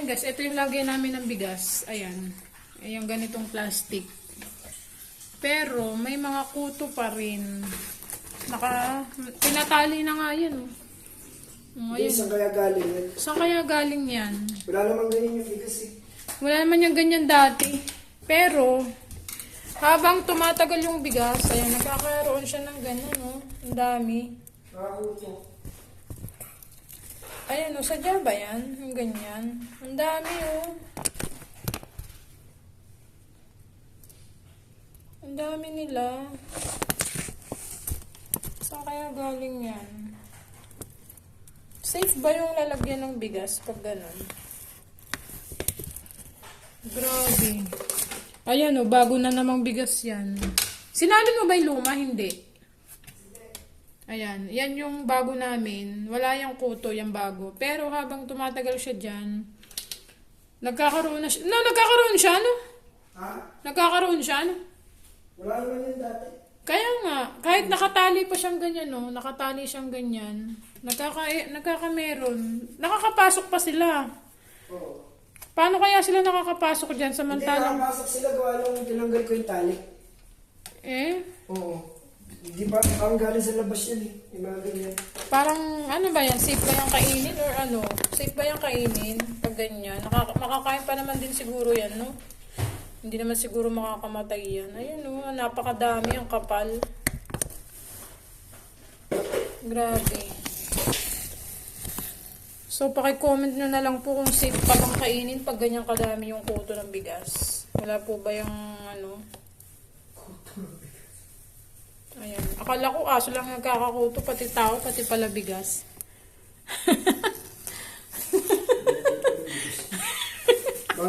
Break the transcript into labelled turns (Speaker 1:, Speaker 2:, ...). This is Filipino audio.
Speaker 1: Ayan guys, ito yung lagay namin ng bigas. Ayan. Yung ganitong plastic. Pero may mga kuto pa rin. Tinatali na nga yan.
Speaker 2: Hindi, saan kaya galing yan?
Speaker 1: Saan kaya galing yan?
Speaker 2: Wala namang ganyan yung bigas eh.
Speaker 1: Wala naman yung ganyan dati. Pero, habang tumatagal yung bigas, ayan, nagkakaroon siya ng ganyan, oh. Ang dami.
Speaker 2: Nakakuto.
Speaker 1: Ayan, oh, sadya ba yan? Yung ganyan. Ang dami, oh. Ang dami nila. Saan kaya galing yan? Safe ba yung lalagyan ng bigas pag ganun? Grabe. Ayan o, bago na namang bigas yan. Sinali mo ba yung luma? Hindi. Ayan, yan yung bago namin. Wala yung kuto, yung bago. Pero habang tumatagal siya dyan, nagkakaroon na siya. No, nagkakaroon siya, no?
Speaker 2: Ha?
Speaker 1: Nagkakaroon siya, no?
Speaker 2: Wala naman yan dati.
Speaker 1: Kaya nga, kahit nakatali pa siyang ganyan, no? Nakatali siyang ganyan. Nagkakameron. Nakakapasok pa sila.
Speaker 2: Oo.
Speaker 1: Paano kaya sila nakakapasok dyan
Speaker 2: Hindi,
Speaker 1: samantalang...
Speaker 2: nakapasok sila gawa nung tinanggal ko yung tali.
Speaker 1: Eh,
Speaker 2: Oo. Hindi ba, ang galing sa labas yan eh. Yung mga ganyan.
Speaker 1: parang ano ba yan? Safe ba yung kainin or ano? Safe ba yung kainin pag ganyan? Makakain pa naman din siguro yan, no? Hindi naman siguro makakamatay yan. Ayun, no? Napakadami ang kapal. Grabe. So, paki-comment nyo na lang po kung safe pa bang kainin pag ganyan kadami yung kuto ng bigas. Wala po ba yung ano? Ayan. Akala ko aso lang nagkakakuto, pati tao, pati pala bigas.